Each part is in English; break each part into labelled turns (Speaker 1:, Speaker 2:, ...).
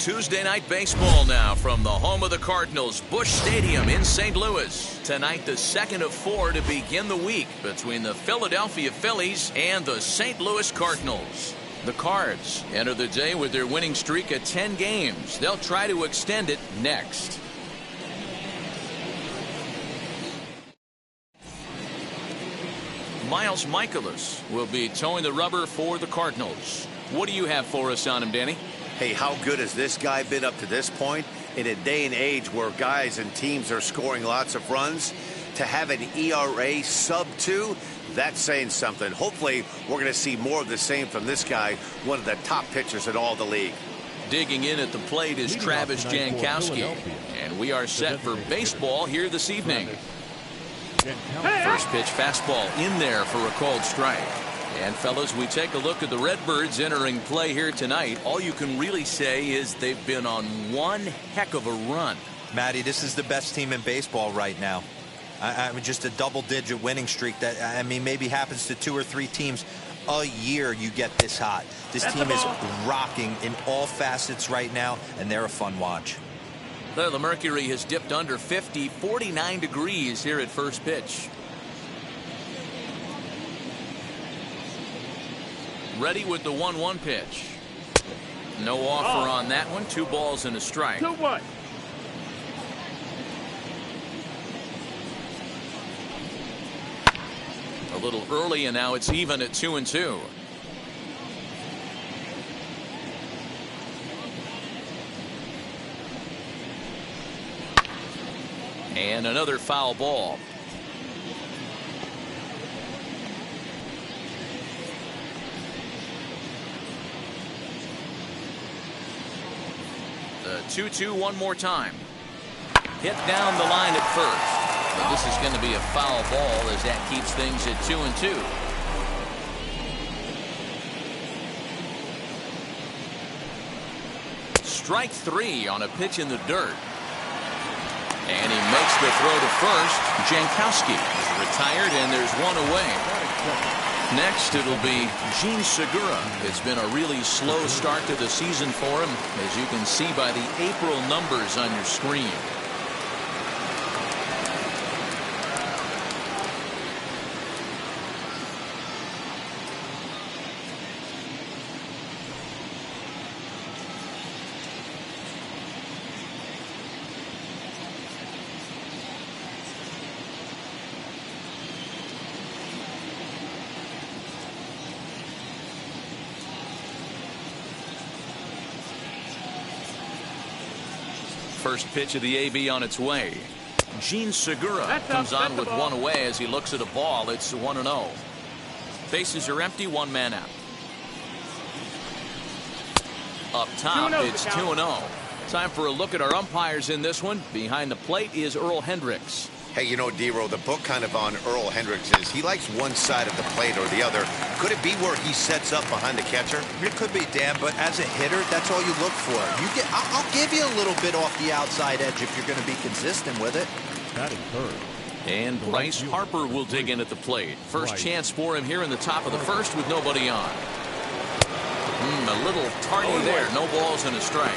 Speaker 1: Tuesday night baseball now from the home of the Cardinals, Busch Stadium in St. Louis. Tonight, the second of 4 to begin the week between the Philadelphia Phillies and the St. Louis Cardinals. The Cards enter the day with their winning streak at 10 games. They'll try to extend it next. Miles Mikolas will be towing the rubber for the Cardinals. What do you have for us on him, Danny?
Speaker 2: Hey, how good has this guy been up to this point? In a day and age where guys and teams are scoring lots of runs, to have an ERA sub 2, that's saying something. Hopefully, we're going to see more of the same from this guy, one of the top pitchers in all the league.
Speaker 1: Digging in at the plate is Travis Jankowski, and we are set for baseball here this evening. First pitch fastball in there for a called strike. And fellas, we take a look at the Redbirds entering play here tonight. All you can really say is they've been on one heck of a run.
Speaker 3: Matty, this is the best team in baseball right now. I mean, just a double-digit winning streak that, I mean, maybe happens to 2 or 3 teams a year. You get this hot. This team is rocking in all facets right now, and they're a fun watch.
Speaker 1: The mercury has dipped under 50, 49 degrees here at first pitch. Ready with the 1-1 pitch. No offer on that one. 2 balls and a strike.
Speaker 4: 2-1.
Speaker 1: A little early, and now it's even at 2-2. And another foul ball. The 2-2 one more time. Hit down the line at first. But this is going to be a foul ball as that keeps things at 2-2. Strike 3 on a pitch in the dirt. And he makes the throw to first. Jankowski is retired, and there's one away. Next, it'll be Jean Segura. It's been a really slow start to the season for him, as you can see by the April numbers on your screen. First pitch of the AB on its way. Jean Segura comes on with one away as he looks at a ball. It's 1-0. Bases are empty, 1 man out. Up top, it's 2-0. Time for a look at our umpires in this one. Behind the plate is Earl Hendricks.
Speaker 2: Hey, you know, D-Row, the book kind of on Earl Hendricks is he likes one side of the plate or the other. Could it be where he sets up behind the catcher?
Speaker 3: It could be, Dan, but as a hitter, that's all you look for. I'll give you a little bit off the outside edge if you're going to be consistent with it.
Speaker 1: And Bryce Harper will dig in at the plate. First chance for him here in the top of the first with nobody on. A little tardy there. No balls and a strike.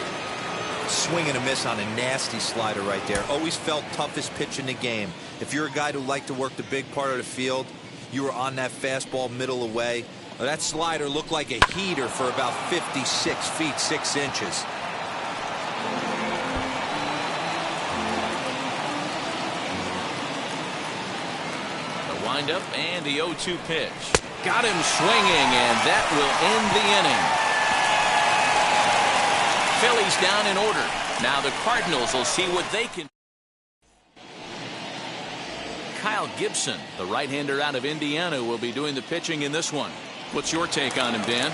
Speaker 3: Swing and a miss on a nasty slider right there. Always felt toughest pitch in the game. If you're a guy who liked to work the big part of the field, you were on that fastball middle away. That slider looked like a heater for about 56 feet 6 inches.
Speaker 1: The windup and the 0-2 pitch. Got him swinging, and that will end the inning. Phillies down in order. Now the Cardinals will see what they can. Kyle Gibson, the right-hander out of Indiana, will be doing the pitching in this one. What's your take on him, Dan?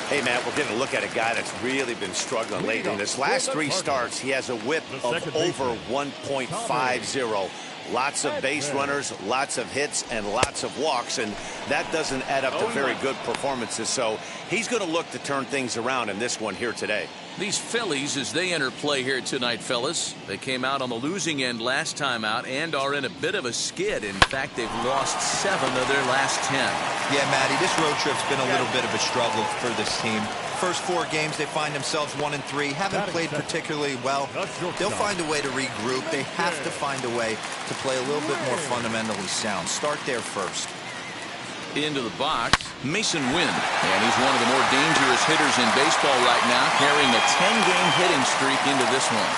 Speaker 2: Hey, Matt, we're getting a look at a guy that's really been struggling lately. In his last 3 starts, he has a whip of over 1.50. Lots of base runners, lots of hits, and lots of walks, and that doesn't add up to very good performances. So he's going to look to turn things around in this one here today.
Speaker 1: These Phillies, as they enter play here tonight, fellas, they came out on the losing end last time out and are in a bit of a skid. In fact, they've lost 7 of their last 10.
Speaker 3: Yeah, Matty, this road trip's been a little bit of a struggle for this team. first 4 games, they find themselves 1-3. Haven't played particularly well. They'll find a way to regroup. They have to find a way to play a little bit more fundamentally sound. Start there first.
Speaker 1: Into the box, Mason Wynn. And he's one of the more dangerous hitters in baseball right now, carrying a 10-game hitting streak into this one.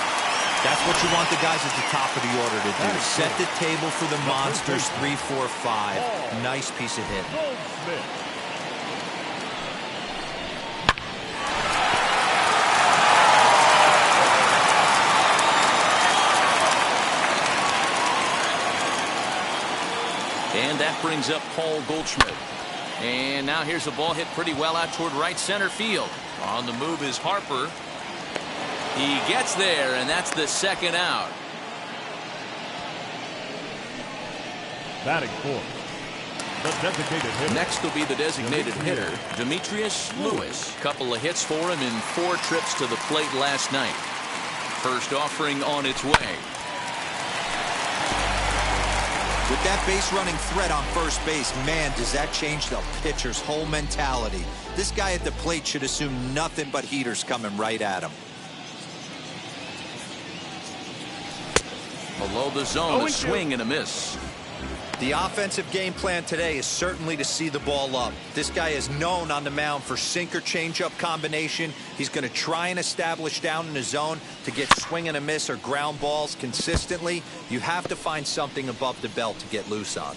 Speaker 3: That's what you want the guys at the top of the order to do. Set the table for the monsters, 3, 4, 5. Nice piece of hit.
Speaker 1: And that brings up Paul Goldschmidt. And now here's a ball hit pretty well out toward right center field. On the move is Harper. He gets there, and that's the second out.
Speaker 4: Batting fourth, the designated hitter.
Speaker 1: Next will be the designated hitter, Demetrius Lewis. Couple of hits for him in 4 trips to the plate last night. First offering on its way.
Speaker 3: With that base running threat on first base, man, does that change the pitcher's whole mentality. This guy at the plate should assume nothing but heaters coming right at him.
Speaker 1: Below the zone, a swing and a miss.
Speaker 3: The offensive game plan today is certainly to see the ball up. This guy is known on the mound for sinker changeup combination. He's going to try and establish down in the zone to get swing and a miss or ground balls consistently. You have to find something above the belt to get loose on.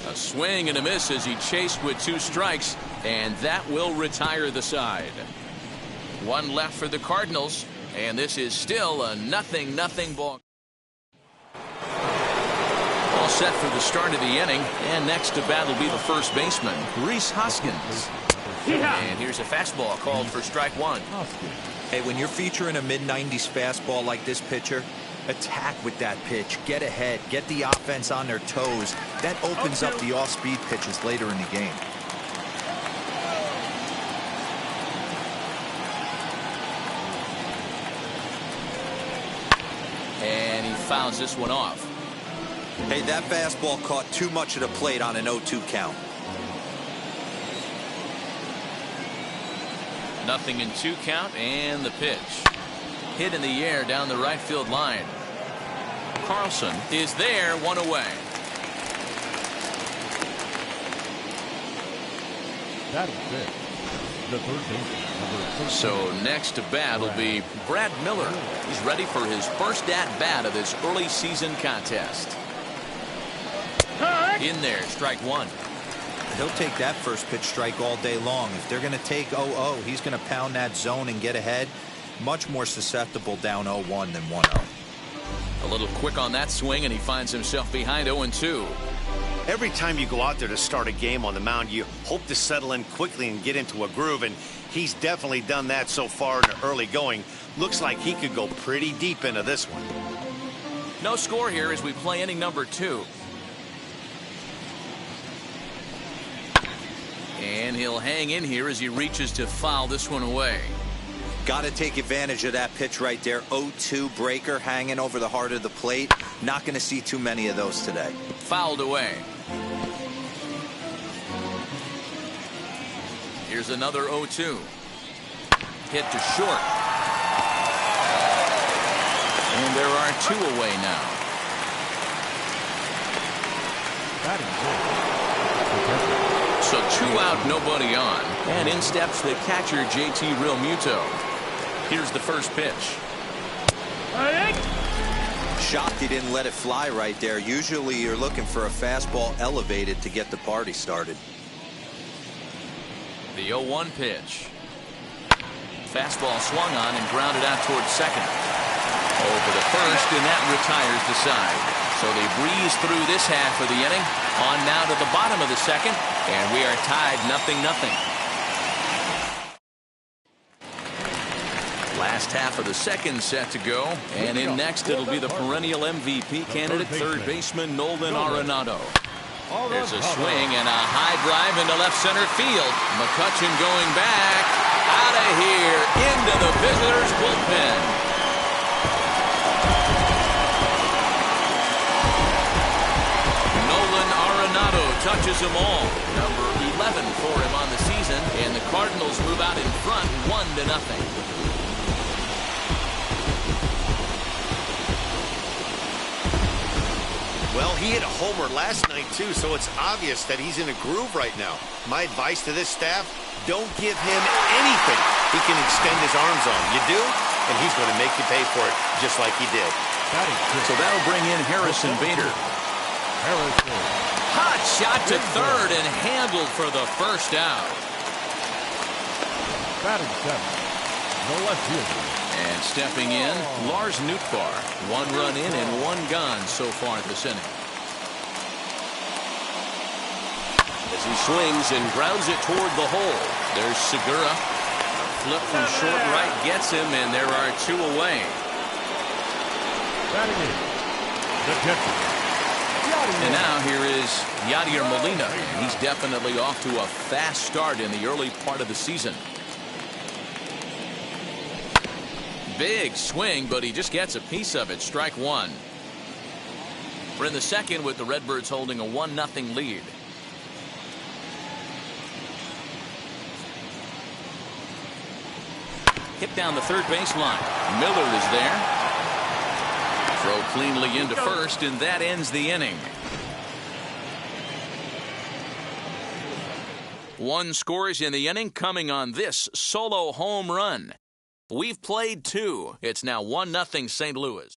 Speaker 1: A swing and a miss as he chased with 2 strikes, and that will retire the side. 1 left for the Cardinals, and this is still a 0-0 ball. All set for the start of the inning, and next to bat will be the first baseman, Rhys Hoskins. And here's a fastball called for strike 1.
Speaker 3: Hey, when you're featuring a mid-90s fastball like this pitcher, attack with that pitch, get ahead, get the offense on their toes. That opens up the off-speed pitches later in the game.
Speaker 1: And he fouls this one off.
Speaker 3: Hey, that fastball caught too much of the plate on an 0-2 count.
Speaker 1: 0-2 count, and the pitch. Hit in the air down the right field line. Carlson is there, 1 away.
Speaker 4: That is it. The third baseman.
Speaker 1: So next to bat will be Brad Miller. He's ready for his first at-bat of this early season contest. In there, strike 1.
Speaker 3: He'll take that first pitch strike all day long. If they're going to take 0-0, he's going to pound that zone and get ahead. Much more susceptible down 0-1 than 1-0.
Speaker 1: A little quick on that swing, and he finds himself behind 0-2.
Speaker 2: Every time you go out there to start a game on the mound, you hope to settle in quickly and get into a groove, and he's definitely done that so far in the early going. Looks like he could go pretty deep into this one.
Speaker 1: No score here as we play inning number 2. And he'll hang in here as he reaches to foul this one away.
Speaker 3: Got to take advantage of that pitch right there. 0-2 breaker hanging over the heart of the plate. Not going to see too many of those today.
Speaker 1: Fouled away. Here's another 0-2. Hit to short. And there are 2 away now. So 2 out, nobody on. And in steps the catcher, JT Realmuto. Here's the first pitch.
Speaker 3: Shocked he didn't let it fly right there. Usually you're looking for a fastball elevated to get the party started.
Speaker 1: The 0-1 pitch. Fastball swung on and grounded out towards second. Over the first, and that retires the side. So they breeze through this half of the inning. On now to the bottom of the second, and we are tied 0-0. Last half of the second set to go, and in next it'll be the perennial MVP candidate, third baseman Nolan Arenado. There's a swing and a high drive into left center field. McCutchen going back, out of here, into the visitors' bullpen. touches them all. Number 11 for him on the season, and the Cardinals move out in front 1-0.
Speaker 2: Well, he hit a homer last night, too, so it's obvious that he's in a groove right now. My advice to this staff, don't give him anything he can extend his arms on. You do, and he's going to make you pay for it just like he did.
Speaker 1: So that'll bring in Harrison Bader. Hot shot to third and handled for the first out.
Speaker 4: Batting seventh, no left fielder.
Speaker 1: And stepping in, Lars Nootbaar. 1 run in and 1 gone so far this inning. As he swings and grounds it toward the hole. There's Segura. A flip from short right gets him, and there are 2 away.
Speaker 4: Batting in, the catcher.
Speaker 1: And now here is Yadier Molina. And he's definitely off to a fast start in the early part of the season. Big swing, but he just gets a piece of it. Strike 1. We're in the second with the Redbirds holding a 1-0 lead. Hit down the third baseline. Miller is there. Throw cleanly into first, and that ends the inning. 1 scores in the inning coming on this solo home run. We've played 2. It's now 1-0 St. Louis.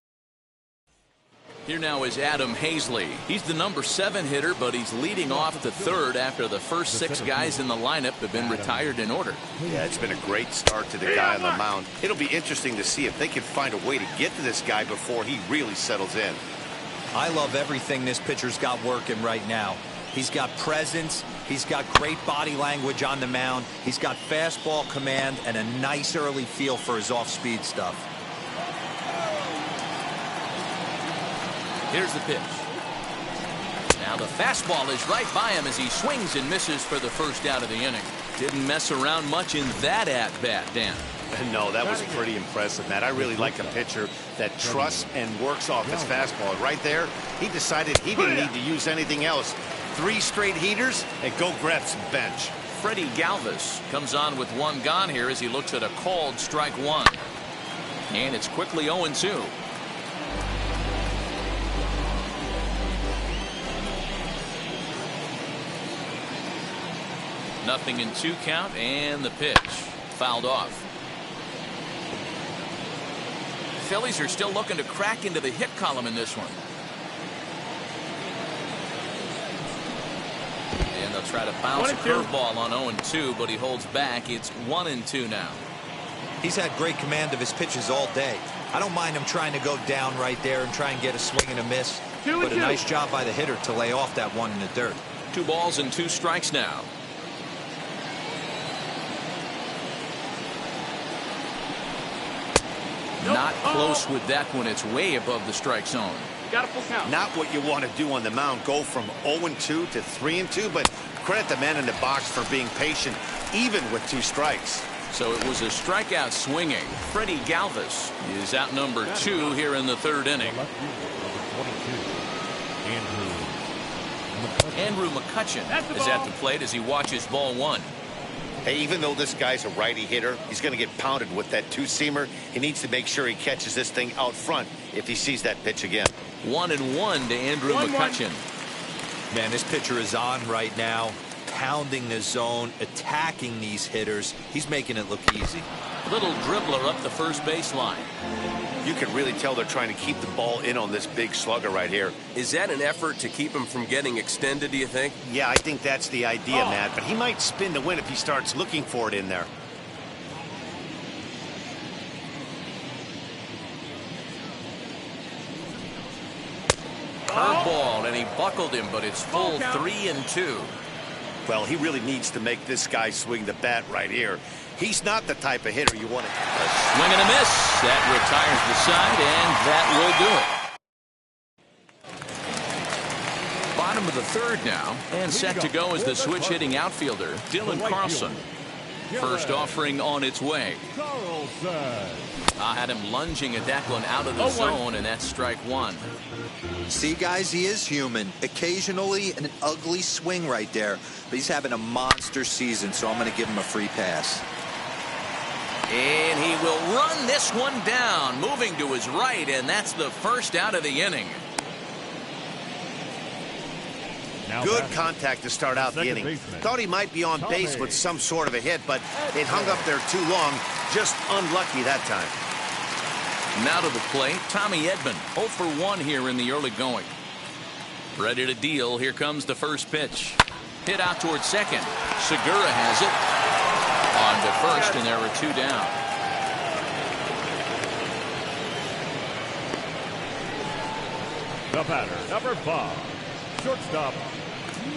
Speaker 1: Here now is Adam Hazley. He's the number 7 hitter, but he's leading off the third after the first 6 guys in the lineup have been retired in order.
Speaker 2: Yeah, it's been a great start to the guy on the mound. It'll be interesting to see if they can find a way to get to this guy before he really settles in.
Speaker 3: I love everything this pitcher's got working right now. He's got presence. He's got great body language on the mound. He's got fastball command and a nice early feel for his off-speed stuff.
Speaker 1: Here's the pitch. Now the fastball is right by him as he swings and misses for the first out of the inning. Didn't mess around much in that at-bat, Dan.
Speaker 2: No, that was pretty impressive, Matt. I really like a pitcher that trusts and works off his fastball. Right there, he decided he didn't need to use anything else. 3 straight heaters and go grab some bench.
Speaker 1: Freddy Galvez comes on with 1 gone here as he looks at a called strike 1. And it's quickly 0-2. Nothing in 2 count, and the pitch fouled off. Phillies are still looking to crack into the hit column in this one. And they'll try to bounce a curveball on 0-2, but he holds back. It's 1-2 now.
Speaker 3: He's had great command of his pitches all day. I don't mind him trying to go down right there and try and get a swing and a miss. But a nice job by the hitter to lay off that one in the dirt.
Speaker 1: 2 balls and 2 strikes now. Not close with that one. It's way above the strike zone.
Speaker 5: Got a full count.
Speaker 2: Not what you want to do on the mound. Go from 0-2 to 3-2, but credit the man in the box for being patient, even with 2 strikes.
Speaker 1: So it was a strikeout swinging. Freddy Galvez is out number 2 here in the 3rd inning. Andrew McCutchen is at the plate as he watches ball 1.
Speaker 2: Hey, even though this guy's a righty hitter, he's going to get pounded with that 2-seamer. He needs to make sure he catches this thing out front if he sees that pitch again.
Speaker 1: 1-1 to Andrew McCutchen.
Speaker 3: Man, this pitcher is on right now, pounding the zone, attacking these hitters. He's making it look easy.
Speaker 1: Little dribbler up the first baseline.
Speaker 2: You can really tell they're trying to keep the ball in on this big slugger right here.
Speaker 6: Is that an effort to keep him from getting extended, do you think?
Speaker 2: Yeah, I think that's the idea, Matt, but he might spin to win if he starts looking for it in there.
Speaker 1: Curveball, and he buckled him, but it's full 3-2.
Speaker 2: Well, he really needs to make this guy swing the bat right here. He's not the type of hitter you want to.
Speaker 1: A swing and a miss. That retires the side, and that will do it. Bottom of the 3rd now, and set to go is the switch-hitting outfielder, Dylan Carlson. First offering on its way.
Speaker 4: Carlson.
Speaker 1: I had him lunging at that one out of the zone, and that's strike one.
Speaker 3: See, guys, he is human. Occasionally an ugly swing right there, but he's having a monster season, so I'm going to give him a free pass.
Speaker 1: And he will run this one down, moving to his right, and that's the first out of the inning.
Speaker 2: Good contact to start out the inning. Thought he might be on base with some sort of a hit, but it hung up there too long. Just unlucky that time.
Speaker 1: Now to the plate, Tommy Edman, 0 for 1 here in the early going. Ready to deal. Here comes the first pitch. Hit out towards second. Segura has it. On to first, and there are 2 down.
Speaker 4: The batter, number 5, shortstop,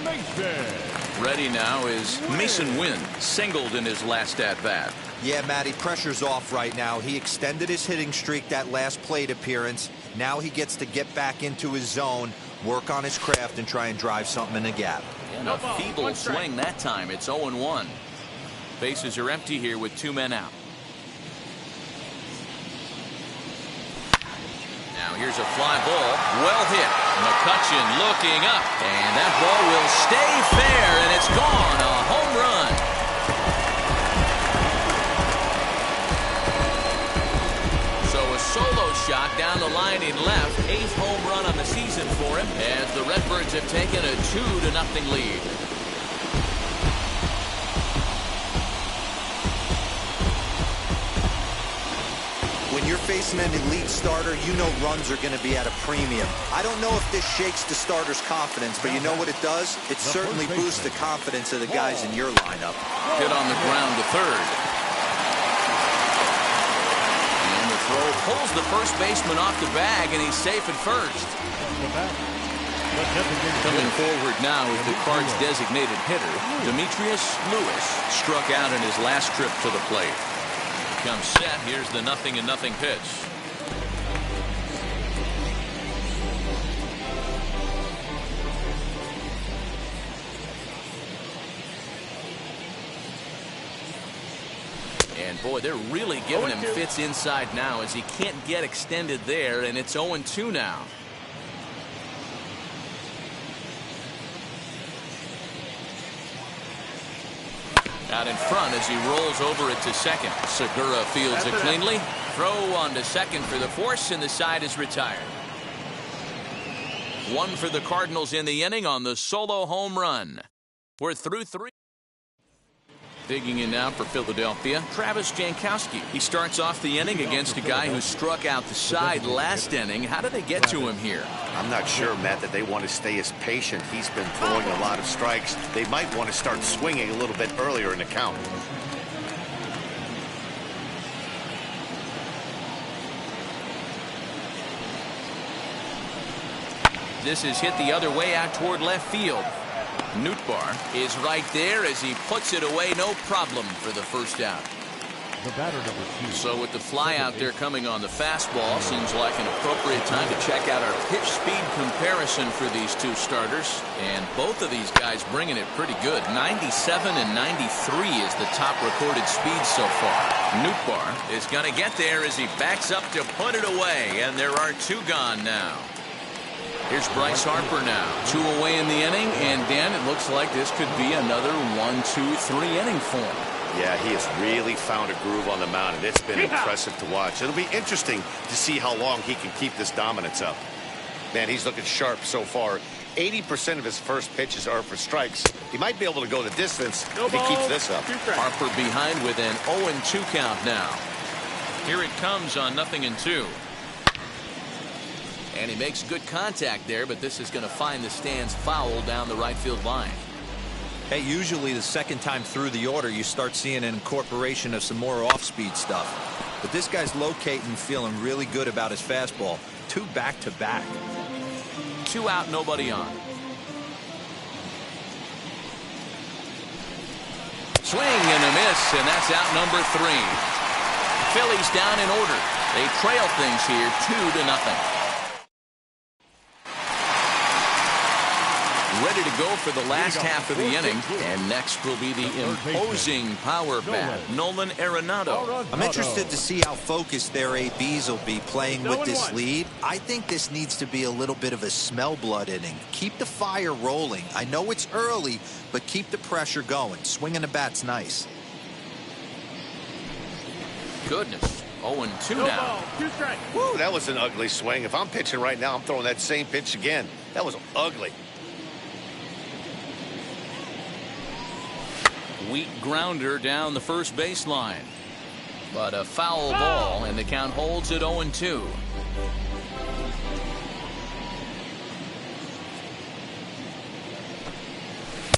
Speaker 4: Mason.
Speaker 1: Ready now is Mason Wynn, singled in his last at-bat.
Speaker 3: Yeah, Matty, pressure's off right now. He extended his hitting streak that last plate appearance. Now he gets to get back into his zone, work on his craft, and try and drive something in the gap.
Speaker 1: And a feeble swing that time. It's 0-1. Bases are empty here with 2 men out. Now here's a fly ball. Well hit. McCutchen looking up. And that ball will stay fair, and it's gone. A home run. So a solo shot down the line in left. 8th home run on the season for him, as the Redbirds have taken a 2-0 lead.
Speaker 3: When you're facing an elite starter, you know runs are going to be at a premium. I don't know if this shakes the starter's confidence, but you know what it does? It certainly boosts the confidence of the guys in your lineup.
Speaker 1: Hit on the ground to third. And the throw pulls the first baseman off the bag, and he's safe at first. Coming forward now is the Cards' designated hitter, Demetrius Lewis. Struck out in his last trip to the plate. Comes set. Here's the 0-0 pitch. And boy, they're really giving him fits inside now, as he can't get extended there, and it's 0-2 now. Out in front as he rolls over it to second. Segura fields it cleanly. Throw on to second for the force, and the side is retired. 1 for the Cardinals in the inning on the solo home run. We're through 3. Digging in now for Philadelphia, Travis Jankowski. He starts off the inning against a guy who struck out the side last inning. How did they get to him here?
Speaker 2: I'm not sure, Matt, that they want to stay as patient. He's been throwing a lot of strikes. They might want to start swinging a little bit earlier in the count.
Speaker 1: This is hit the other way out toward left field. Nootbaar is right there as he puts it away, no problem for the first out.
Speaker 4: The batter, number 2.
Speaker 1: So with the fly out there coming on the fastball, seems like an appropriate time to check out our pitch speed comparison for these 2 starters. And both of these guys bringing it pretty good. 97 and 93 is the top recorded speed so far. Nootbaar is going to get there as he backs up to put it away, and there are 2 gone now. Here's Bryce Harper now. 2 away in the inning, and Dan, it looks like this could be another 1-2-3 inning for him.
Speaker 2: Yeah, he has really found a groove on the mound, and it's been impressive to watch. It'll be interesting to see how long he can keep this dominance up. Man, he's looking sharp so far. 80% of his first pitches are for strikes. He might be able to go the distance if he keeps this up.
Speaker 1: Harper behind with an 0-2 count now. Here it comes on 0-2. And he makes good contact there, but this is going to find the stands foul down the right field line.
Speaker 3: Hey, usually the second time through the order, you start seeing an incorporation of some more off-speed stuff. But this guy's locating, feeling really good about his fastball. 2 back-to-back.
Speaker 1: 2 out, nobody on. Swing and a miss, and that's out number 3. Phillies down in order. They trail things here 2-0. ready to go for the last half of the inning. And next will be the imposing power bat, Nolan Arenado.
Speaker 3: I'm interested to see how focused their ABs will be playing with this lead. I think this needs to be a little bit of a smell blood inning. Keep the fire rolling. I know it's early, but keep the pressure going. Swinging the bat's nice.
Speaker 1: Goodness. 0-2 now.
Speaker 2: Woo, that was an ugly swing. If I'm pitching right now, I'm throwing that same pitch again. That was ugly.
Speaker 1: Weak grounder down the first baseline. But a foul ball, and the count holds at 0-2.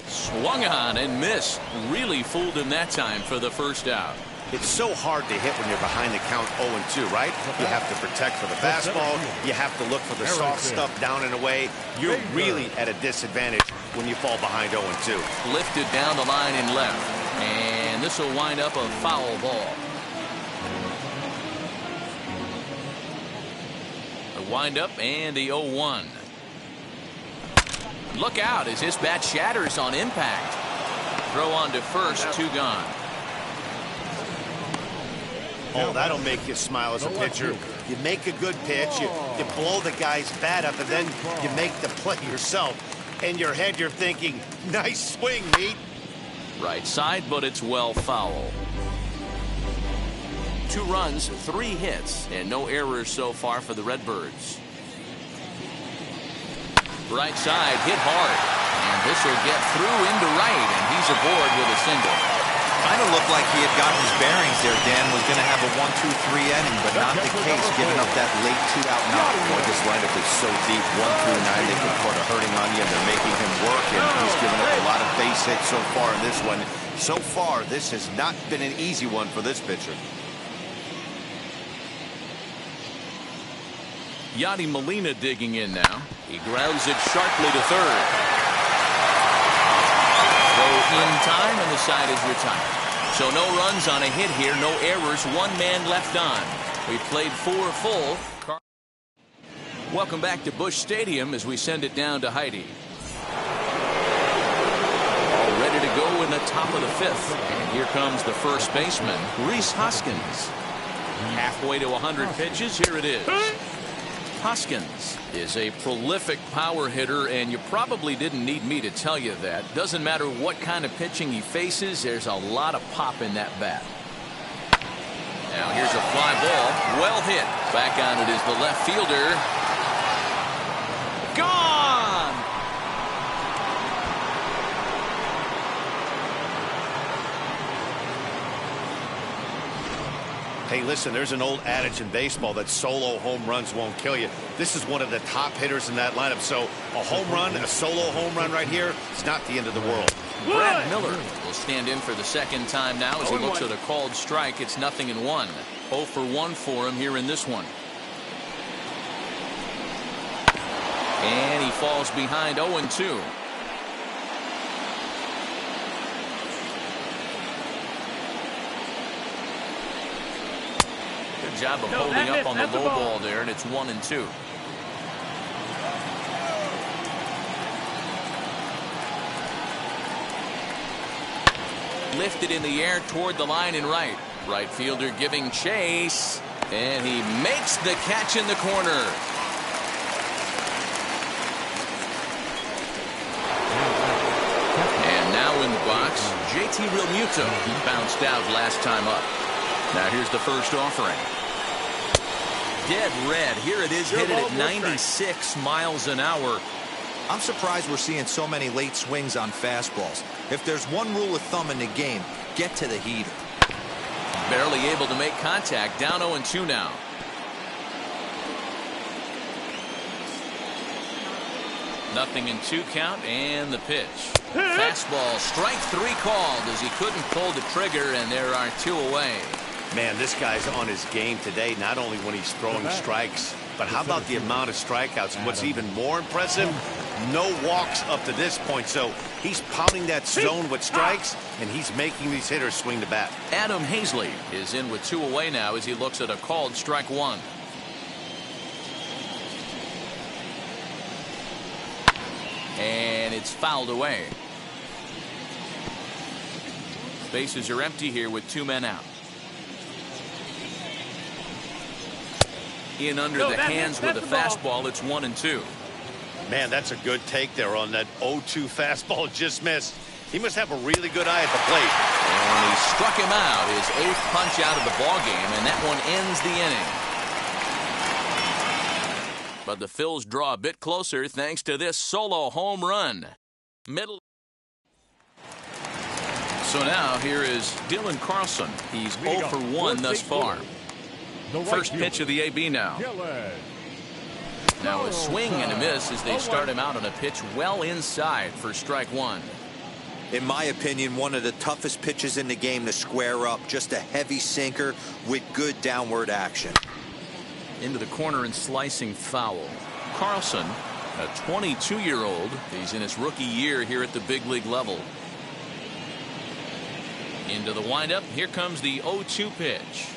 Speaker 1: Swung on and missed. Really fooled him that time for the first out.
Speaker 2: It's so hard to hit when you're behind the count 0-2, right? You have to protect for the fastball. You have to look for the soft stuff down and away. You're really at a disadvantage when you fall behind 0-2.
Speaker 1: Lifted down the line and left. And this will wind up a foul ball. The windup and the 0-1. Look out as his bat shatters on impact. Throw on to first, 2 gone.
Speaker 2: Oh, that'll make you smile as a pitcher. You make a good pitch, you blow the guy's bat up, and then you make the play yourself. In your head, you're thinking, nice swing, Meat.
Speaker 1: Right side, but it's well foul. 2 runs, 3 hits, and no errors so far for the Redbirds. Right side, hit hard. And this will get through into right, and he's aboard with a single.
Speaker 3: Kind of looked like he had gotten his bearings there. Dan was going to have a 1-2-3 inning, but not the case, giving up that late 2-out knock.
Speaker 2: Boy, this lineup is so deep, 1 through 9, they can put a hurting on you, and they're making him work, and he's given up a lot of base hits so far in this one. So far, this has not been an easy one for this pitcher.
Speaker 1: Yadier Molina digging in now. He grounds it sharply to third. Throw in time, and the side is retired. So no runs on a hit here, no errors, 1 man left on. We played 4 full. Welcome back to Busch Stadium as we send it down to Heidi. All ready to go in the top of the 5th. And here comes the first baseman, Rhys Hoskins. Halfway to 100 pitches, here it is. Hoskins is a prolific power hitter, and you probably didn't need me to tell you that. Doesn't matter what kind of pitching he faces, there's a lot of pop in that bat. Now here's a fly ball, well hit. Back on it is the left fielder. Gone!
Speaker 2: Hey, listen, there's an old adage in baseball that solo home runs won't kill you. This is one of the top hitters in that lineup. So a home run, a solo home run right here, it's not the end of the world.
Speaker 1: Brad Miller will stand in for the second time now as he looks at a called strike. It's 0-1. 0 for 1 for him here in this one. And he falls behind 0-2. Good job of holding up on the low ball there, and it's 1-2. Lifted in the air toward the line and right. Right fielder giving chase, and he makes the catch in the corner. And now in the box, JT Realmuto. He bounced out last time up. Now here's the first offering. Dead red. Here it is, hit it at 96 miles an hour.
Speaker 3: I'm surprised we're seeing so many late swings on fastballs. If there's one rule of thumb in the game, get to the heater.
Speaker 1: Barely able to make contact. Down 0-2 now. Nothing in 2 count, and the pitch. Fastball, strike 3 called as he couldn't pull the trigger, and there are 2 away.
Speaker 2: Man, this guy's on his game today, not only when he's throwing strikes, but how about the amount of strikeouts? And what's even more impressive, no walks up to this point. So he's pounding that zone with strikes, and he's making these hitters swing the bat.
Speaker 1: Adam Hazley is in with 2 away now as he looks at a called strike 1. And and it's fouled away. Bases are empty here with 2 men out. In under the hands with a fastball. It's 1-2.
Speaker 2: Man, that's a good take there on that 0-2 fastball just missed. He must have a really good eye at the plate.
Speaker 1: And he struck him out, his 8th punch out of the ballgame, and that one ends the inning. But the Phils draw a bit closer thanks to this solo home run. Middle. So now here is Dylan Carlson. He's 0 for 1 thus far. First pitch of the AB now. Now a swing and a miss as they start him out on a pitch well inside for strike 1.
Speaker 3: In my opinion, one of the toughest pitches in the game to square up. Just a heavy sinker with good downward action.
Speaker 1: Into the corner and slicing foul. Carlson, a 22-year-old. He's in his rookie year here at the big league level. Into the windup. Here comes the 0-2 pitch.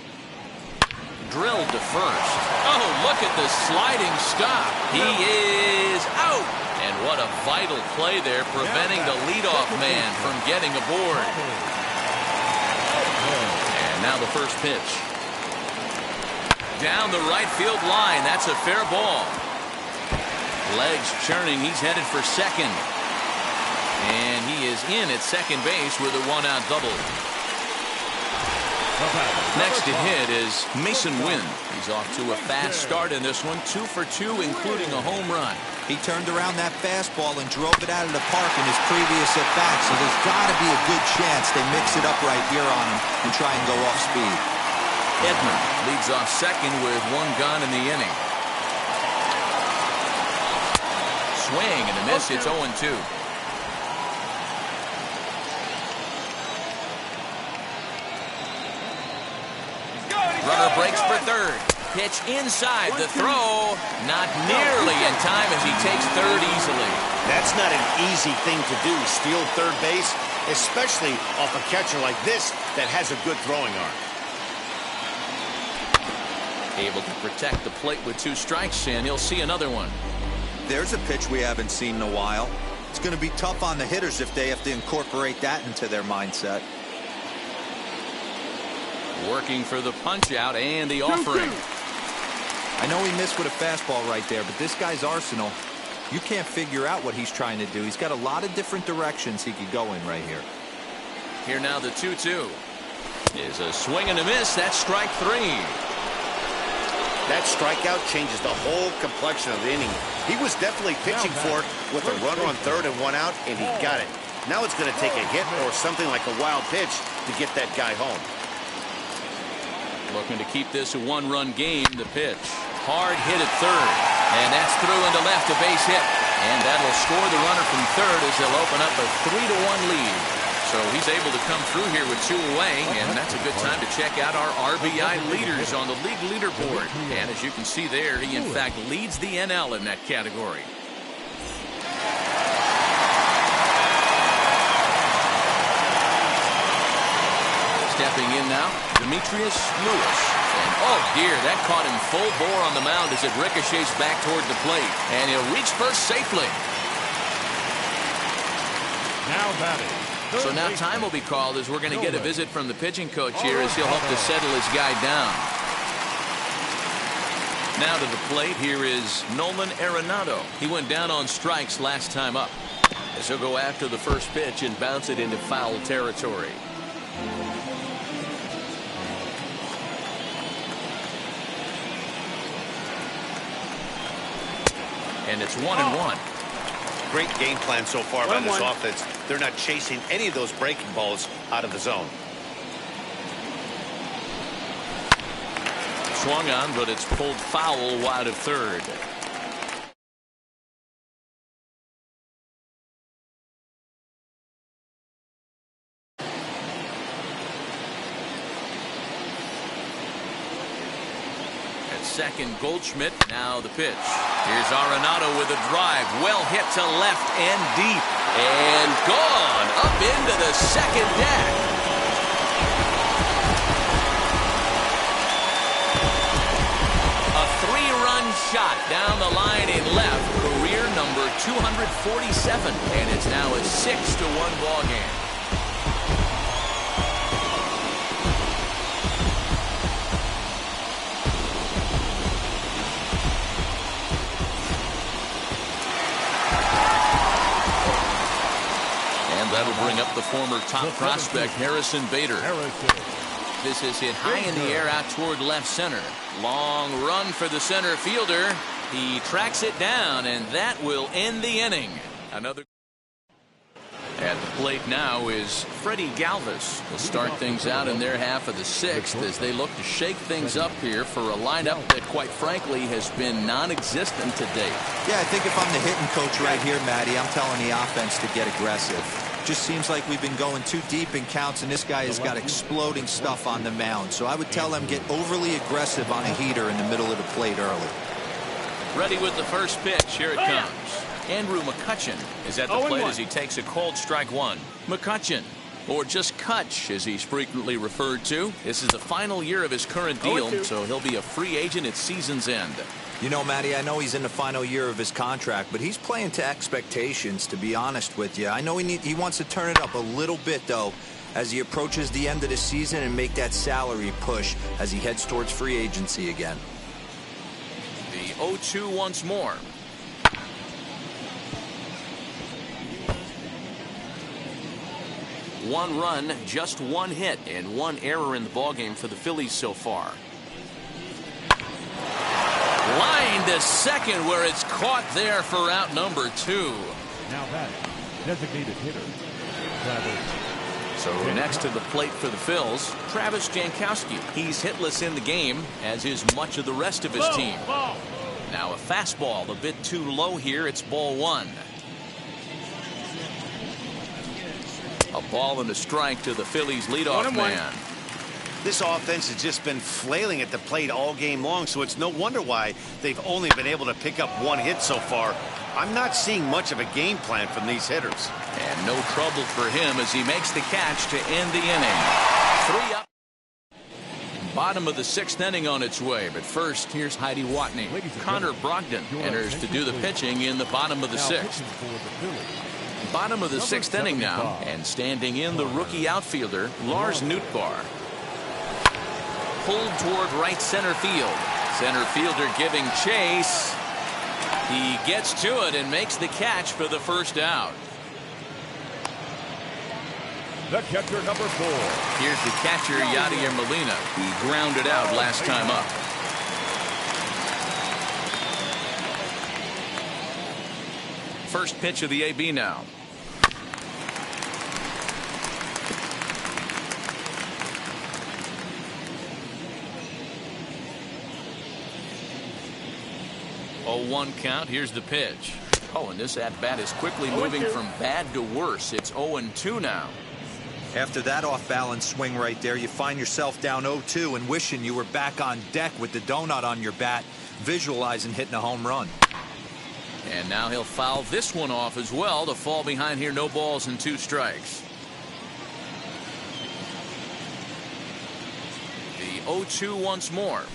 Speaker 1: Drilled to first. Oh, look at the sliding stop. He is out. And what a vital play there, preventing the leadoff man from getting aboard. And now the first pitch. Down the right field line. That's a fair ball. Legs churning. He's headed for second. And he is in at second base with a 1-out double. Next to hit is Mason Wynn. He's off to a fast start in this one. 2 for 2, including a home run.
Speaker 3: He turned around that fastball and drove it out of the park in his previous at-bat, so there's got to be a good chance they mix it up right here on him and try and go off speed.
Speaker 1: Edman leads off second with 1 gone in the inning. Swing and a miss. It's 0-2. Runner breaks for third. Pitch inside. The throw not nearly in time as he takes third easily.
Speaker 2: That's not an easy thing to do, steal third base, especially off a catcher like this that has a good throwing arm.
Speaker 1: Able to protect the plate with 2 strikes, and he'll see another one.
Speaker 3: There's a pitch we haven't seen in a while. It's going to be tough on the hitters if they have to incorporate that into their mindset.
Speaker 1: Working for the punch out and the offering.
Speaker 3: I know he missed with a fastball right there, but this guy's arsenal, you can't figure out what he's trying to do. He's got a lot of different directions he could go in right here.
Speaker 1: Here now the 2-2 is a swing and a miss. That's strike 3.
Speaker 2: That strikeout changes the whole complexion of the inning. He was definitely pitching for it with a runner on third and 1 out, and he got it. Now it's going to take a hit or something like a wild pitch to get that guy home.
Speaker 1: Looking to keep this a 1-run game. The pitch. Hard hit at third. And that's through into left, a base hit. And that'll score the runner from third as they'll open up a 3-1 lead. So he's able to come through here with 2 away. And that's a good time to check out our RBI leaders on the league leaderboard. And as you can see there, he in fact leads the NL in that category. Stepping in now, Demetrius Lewis. And oh dear, that caught him full bore on the mound as it ricochets back toward the plate. And he'll reach first safely.
Speaker 4: Now batting.
Speaker 1: So now time will be called as we're going to get a visit from the pitching coach here as he'll hope to settle his guy down. Now to the plate, here is Nolan Arenado. He went down on strikes last time up. As he'll go after the first pitch and bounce it into foul territory. And it's 1-1.
Speaker 2: Great game plan so far by this offense. They're not chasing any of those breaking balls out of the zone.
Speaker 1: Swung on, but it's pulled foul wide of third. Second, Goldschmidt. Now the pitch. Here's Arenado with a drive. Well hit to left and deep. And gone up into the second deck. A 3-run shot down the line in left. Career number 247. And it's now a 6-1 ball game. And that'll bring up the former top prospect, Harrison Bader. This is hit high in the air out toward left center. Long run for the center fielder. He tracks it down, and that will end the inning. Another. At the plate now is Freddy Galvez. Will start things out in their half of the sixth as they look to shake things up here for a lineup that, quite frankly, has been non-existent to date.
Speaker 3: Yeah, I think if I'm the hitting coach right here, Matty, I'm telling the offense to get aggressive. Just seems like we've been going too deep in counts, and this guy has got exploding stuff on the mound. So I would tell them get overly aggressive on a heater in the middle of the plate early.
Speaker 1: Ready with the first pitch. Here it comes. Andrew McCutchen is at the plate as he takes a cold strike one. McCutchen, or just Kutch as he's frequently referred to. This is the final year of his current deal, so he'll be a free agent at season's end.
Speaker 3: You know, Matty, I know he's in the final year of his contract, but he's playing to expectations, to be honest with you. I know he wants to turn it up a little bit, though, as he approaches the end of the season and make that salary push as he heads towards free agency again.
Speaker 1: The 0-2 once more. One run, just one hit, and one error in the ballgame for the Phillies so far. Line to second where it's caught there for out number 2.
Speaker 4: Now that designated hitter, Travis.
Speaker 1: So next to the plate for the Phils, Travis Jankowski. He's hitless in the game, as is much of the rest of his team. Now a fastball a bit too low here. It's ball 1. A ball and a strike to the Phillies leadoff man.
Speaker 2: This offense has just been flailing at the plate all game long, so it's no wonder why they've only been able to pick up one hit so far. I'm not seeing much of a game plan from these hitters.
Speaker 1: And no trouble for him as he makes the catch to end the inning. 3 up. Bottom of the 6th inning on its way, but first here's Heidi Watney. Connor Brogdon enters to do the pitching in the bottom of the 6th. Bottom of the 6th inning now, and standing in the rookie outfielder Lars Nootbaar. Pulled toward right center field. Center fielder giving chase. He gets to it and makes the catch for the first out.
Speaker 4: The catcher, number 4.
Speaker 1: Here's the catcher, Yadier Molina. He grounded out last time up. First pitch of the AB now. Oh, 1 count. Here's the pitch. Oh, and this at-bat is quickly moving from bad to worse. It's 0-2 now.
Speaker 3: After that off-balance swing right there, you find yourself down 0-2 and wishing you were back on deck with the donut on your bat, visualizing hitting a home run.
Speaker 1: And now he'll foul this one off as well to fall behind here. No balls and 2 strikes. The 0-2 once more.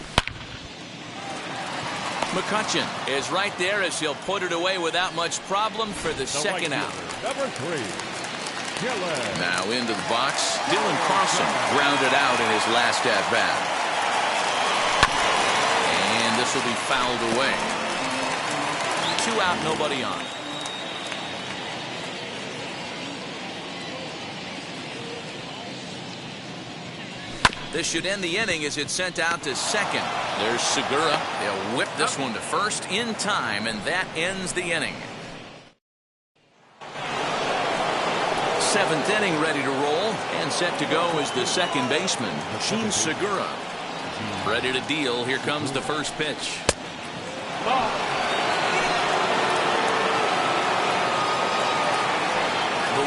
Speaker 1: McCutchen is right there as he'll put it away without much problem for the second out.
Speaker 4: Number 3.
Speaker 1: Now into the box. Dylan Carlson grounded out in his last at bat. And this will be fouled away. 2 out, nobody on. This should end the inning as it's sent out to second. There's Segura. They'll whip this one to first in time, and that ends the inning. 7th inning ready to roll, and set to go is the second baseman, Gene Segura. Ready to deal. Here comes the first pitch. The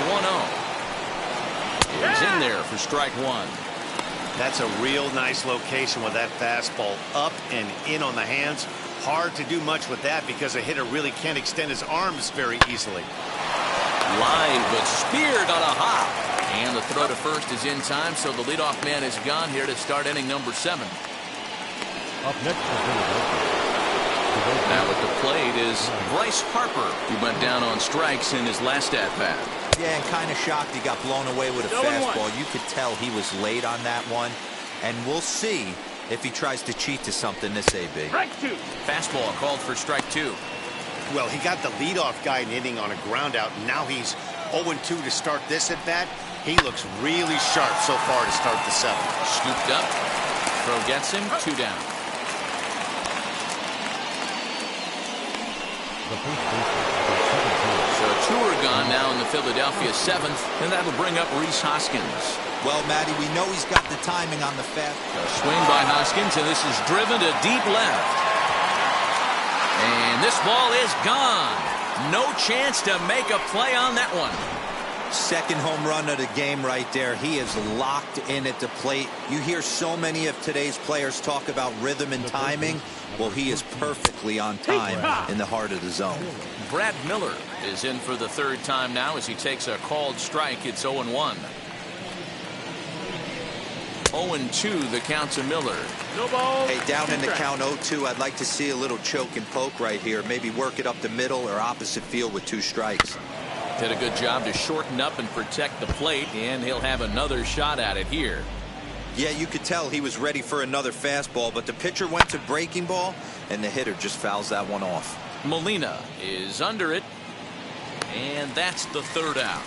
Speaker 1: 1-0 is in there for strike 1.
Speaker 2: That's a real nice location with that fastball up and in on the hands. Hard to do much with that because a hitter really can't extend his arms very easily.
Speaker 1: Line, but speared on a hop. And the throw to first is in time, so the leadoff man is gone here to start inning number 7.
Speaker 4: Up next for Philadelphia, the
Speaker 1: Now at the plate is Bryce Harper. He went down on strikes in his last at-bat.
Speaker 3: Yeah, and kind of shocked he got blown away with a fastball. You could tell he was late on that one. And we'll see if he tries to cheat to something this AB.
Speaker 1: Strike two. Fastball called for strike two.
Speaker 2: Well, he got the leadoff guy in inning on a ground out. Now he's 0-2 to start this at bat. He looks really sharp so far to start the seventh.
Speaker 1: Scooped up. Throw gets him. 2 down. So 2 are gone now in the Philadelphia seventh, and that'll bring up Rhys Hoskins.
Speaker 3: Well, Matty, we know he's got the timing on the fast.
Speaker 1: A swing by Hoskins, and this is driven to deep left. And this ball is gone. No chance to make a play on that one.
Speaker 3: Second home run of the game right there. He is locked in at the plate. You hear so many of today's players talk about rhythm and timing. Well, he is perfectly on time in the heart of the zone.
Speaker 1: Brad Miller is in for the 3rd time now as he takes a called strike. It's 0-1. 0-2 the count to Miller.
Speaker 6: No ball.
Speaker 3: Hey, down in the count 0-2, I'd like to see a little choke and poke right here. Maybe work it up the middle or opposite field with 2 strikes.
Speaker 1: Did a good job to shorten up and protect the plate, and he'll have another shot at it here.
Speaker 3: Yeah, you could tell he was ready for another fastball, but the pitcher went to breaking ball, and the hitter just fouls that one off.
Speaker 1: Molina is under it, and that's the 3rd out.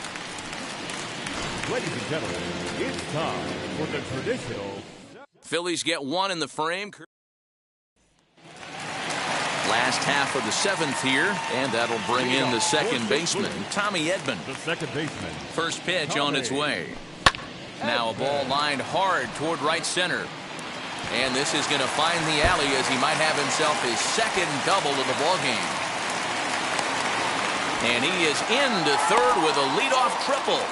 Speaker 4: Ladies and gentlemen, it's time for the traditional.
Speaker 1: Phillies get 1 in the frame. Last half of the 7th here, and that'll bring in the second baseman, Tommy Edman.
Speaker 4: The second baseman.
Speaker 1: First pitch on its way. Now a ball lined hard toward right center. And this is going to find the alley as he might have himself his 2nd double of the ballgame. And he is into 3rd with a leadoff triple.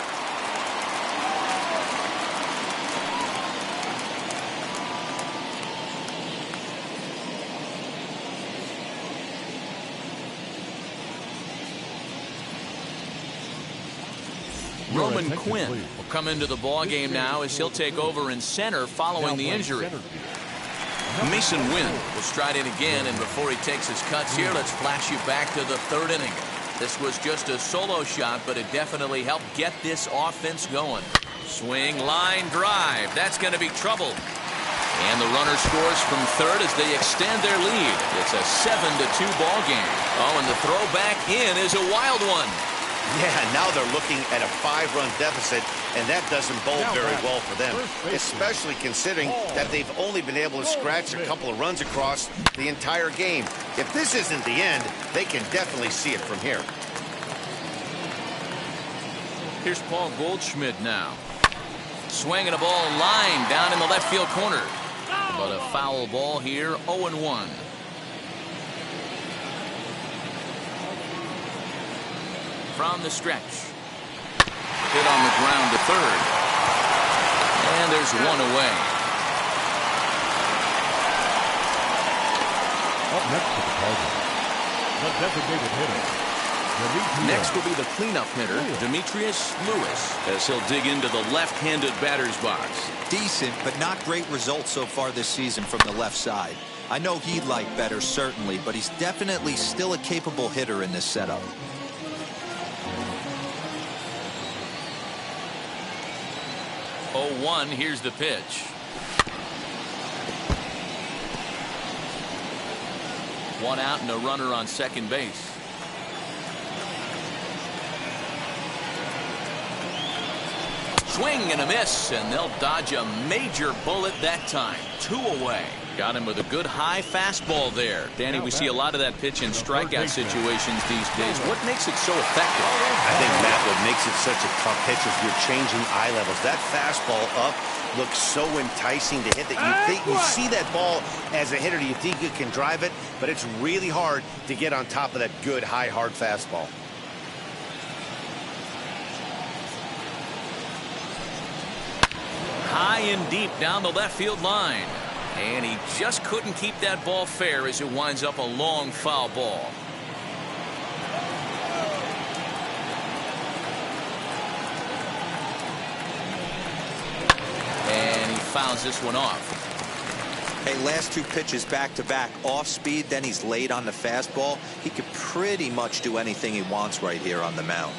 Speaker 1: Roman Quinn will come into the ball game now as he'll take over in center following the injury. Mason Wynn will stride in again, and before he takes his cuts here, let's flash you back to the 3rd inning. This was just a solo shot, but it definitely helped get this offense going. Swing, line, drive. That's going to be trouble. And the runner scores from 3rd as they extend their lead. It's a 7-2 ball game. Oh, and the throw back in is a wild one.
Speaker 2: Yeah, now they're looking at a 5-run deficit, and that doesn't bode very well for them, especially considering that they've only been able to scratch a couple of runs across the entire game. If this isn't the end, they can definitely see it from here.
Speaker 1: Here's Paul Goldschmidt now. Swinging a ball line down in the left field corner. But a foul ball here, 0-1. From the stretch. Hit on the ground to 3rd. And there's 1 away.
Speaker 4: Up next to the Cardinals, the designated hitter.
Speaker 1: Next will be the cleanup hitter, Demetrius Lewis, as he'll dig into the left-handed batter's box.
Speaker 3: Decent, but not great results so far this season from the left side. I know he'd like better, certainly, but he's definitely still a capable hitter in this setup.
Speaker 1: 0-1, here's the pitch. One out and a runner on second base. Swing and a miss, and they'll dodge a major bullet that time. 2 away. Got him with a good high fastball there. Danny, we see a lot of that pitch in strikeout situations these days. What makes it so effective?
Speaker 2: I think, Matt, what makes it such a tough pitch is you're changing eye levels. That fastball up looks so enticing to hit that you see that ball as a hitter, you think you can drive it, but it's really hard to get on top of that good, high, hard fastball.
Speaker 1: High and deep down the left field line. And he just couldn't keep that ball fair as it winds up a long foul ball. And he fouls this one off.
Speaker 3: Hey, last two pitches back-to-back, off speed, then he's late on the fastball. He could pretty much do anything he wants right here on the mound.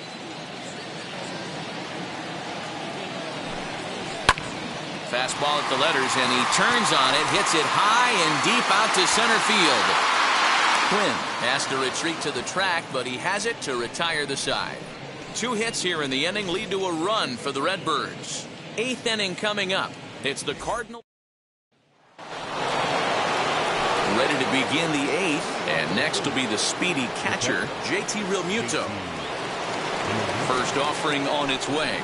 Speaker 1: Fastball at the letters, and he turns on it, hits it high and deep out to center field. Quinn has to retreat to the track, but he has it to retire the side. 2 hits here in the inning lead to a run for the Redbirds. 8th inning coming up. It's the Cardinals ready to begin the 8th, and next will be the speedy catcher, JT Realmuto. First offering on its way.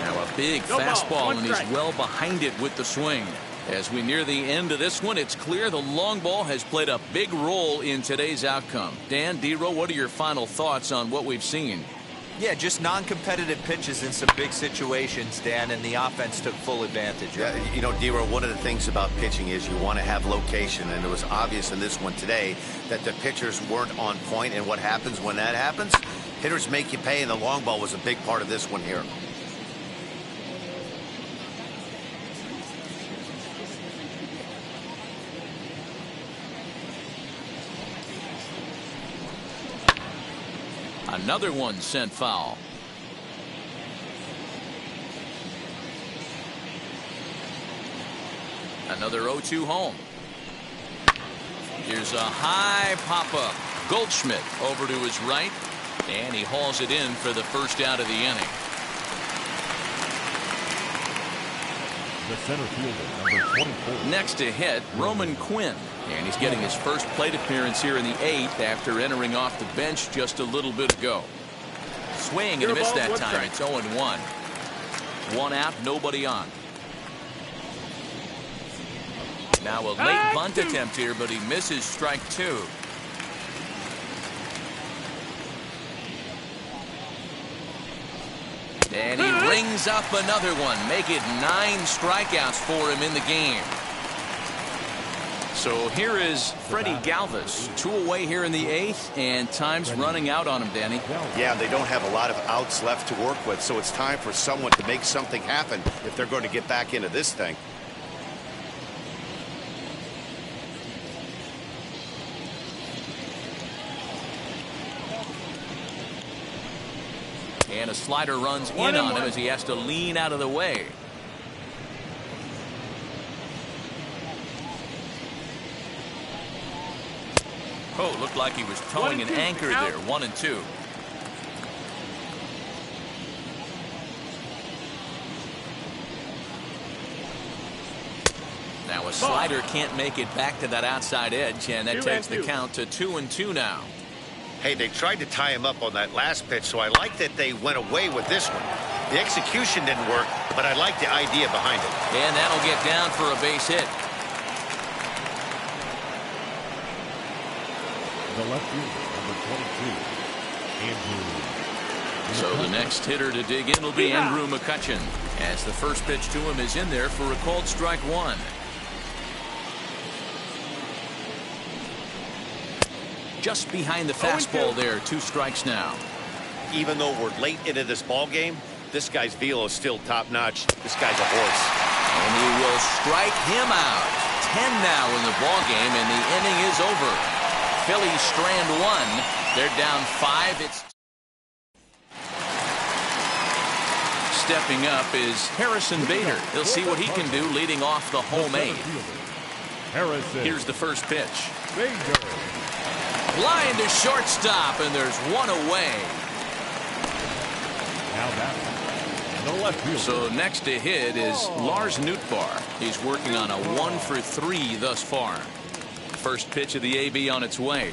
Speaker 1: Now a big fastball, and he's well behind it with the swing. As we near the end of this one, it's clear the long ball has played a big role in today's outcome. Dan, D-Row, what are your final thoughts on what we've seen?
Speaker 3: Yeah, just non-competitive pitches in some big situations, Dan, and the offense took full advantage.
Speaker 2: Yeah, you know, D-Row, one of the things about pitching is you want to have location, and it was obvious in this one today that the pitchers weren't on point, and what happens when that happens? Hitters make you pay, and the long ball was a big part of this one here.
Speaker 1: Another one sent foul. Another 0-2 home. Here's a high pop-up. Goldschmidt over to his right, and he hauls it in for the first out of the inning.
Speaker 4: The center fielder, number 24.
Speaker 1: Next to hit, Roman Quinn. And he's getting his first plate appearance here in the 8th after entering off the bench just a little bit ago. Swing and a miss that time. It's 0-1. 1 out, nobody on. Now a late bunt attempt here, but he misses strike 2. And he rings up another one. Make it 9 strikeouts for him in the game. So here is Freddy Galvez, 2 away here in the 8th, and time's running out on him, Danny.
Speaker 2: Yeah, they don't have a lot of outs left to work with, so it's time for someone to make something happen if they're going to get back into this thing.
Speaker 1: And a slider runs in on him as he has to lean out of the way. Oh, looked like he was towing an anchor there. 1-2. Now a slider can't make it back to that outside edge, and that takes the count to 2-2 now.
Speaker 2: Hey, they tried to tie him up on that last pitch, so I like that they went away with this one. The execution didn't work, but I like the idea behind it.
Speaker 1: And that'll get down for a base hit.
Speaker 4: The left fielder, number 22, Andrew.
Speaker 1: So the next hitter to dig in will be Andrew McCutchen, as the first pitch to him is in there for a called strike 1. Just behind the fastball there. 2 strikes now.
Speaker 2: Even though we're late into this ball game, this guy's velo is still top-notch. This guy's a horse.
Speaker 1: And he will strike him out. 10 now in the ball game, and the inning is over. Phillies strand 1. They're down 5. It's stepping up is Harrison Bader. He'll see what he can do leading off the home 8.
Speaker 4: Harrison.
Speaker 1: Here's the first pitch.
Speaker 4: Bader.
Speaker 1: Line to shortstop, and there's 1 away.
Speaker 4: Now back. The left fielder.
Speaker 1: So next to hit is Lars Nootbaar. He's working on a 1 for 3 thus far. First pitch of the AB on its way.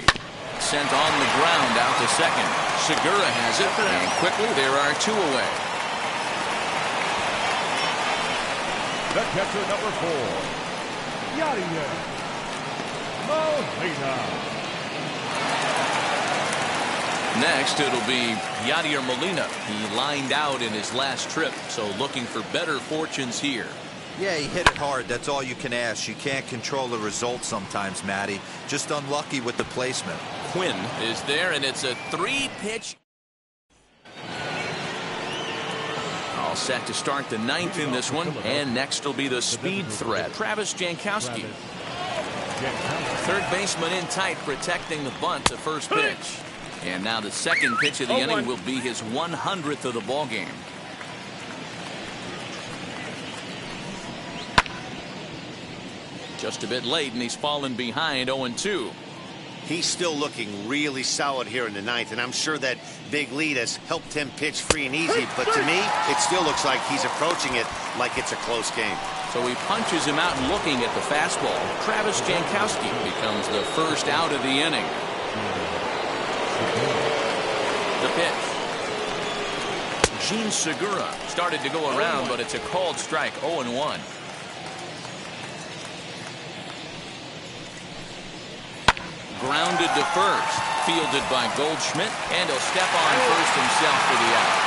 Speaker 1: Sent on the ground out to second. Segura has it, and quickly there are 2 away.
Speaker 4: The catcher, number 4, Yadier Molina.
Speaker 1: Next, it'll be Yadier Molina. He lined out in his last trip, so looking for better fortunes here.
Speaker 3: Yeah, he hit it hard. That's all you can ask. You can't control the result sometimes, Matty. Just unlucky with the placement.
Speaker 1: Quinn is there, and it's a 3-pitch. All set to start the 9th in this one. And next will be the speed threat, Travis Jankowski. Third baseman in tight, protecting the bunt to first pitch. And now the second pitch of the inning will be his 100th of the ball game. Just a bit late, and he's fallen behind 0-2.
Speaker 2: He's still looking really solid here in the 9th, and I'm sure that big lead has helped him pitch free and easy. But to me, it still looks like he's approaching it like it's a close game.
Speaker 1: So he punches him out looking at the fastball. Travis Jankowski becomes the first out of the inning. The pitch. Gene Segura started to go around, but it's a called strike, 0-1. Grounded to first, fielded by Goldschmidt, and he'll step on first himself for the out.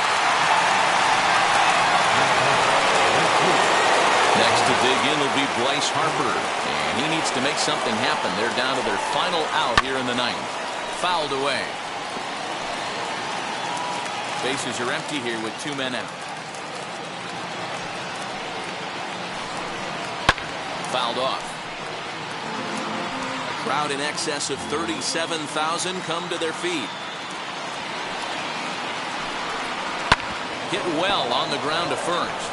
Speaker 1: Next to dig in will be Bryce Harper, and he needs to make something happen. They're down to their final out here in the 9th. Fouled away. Bases are empty here with 2 men out. Fouled off. Crowd in excess of 37,000 come to their feet. Hit well on the ground to first.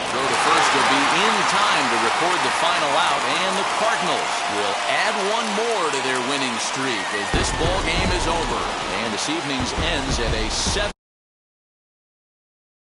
Speaker 1: Throw to first will be in time to record the final out, and the Cardinals will add one more to their winning streak as this ball game is over. And this evening's ends at a 7.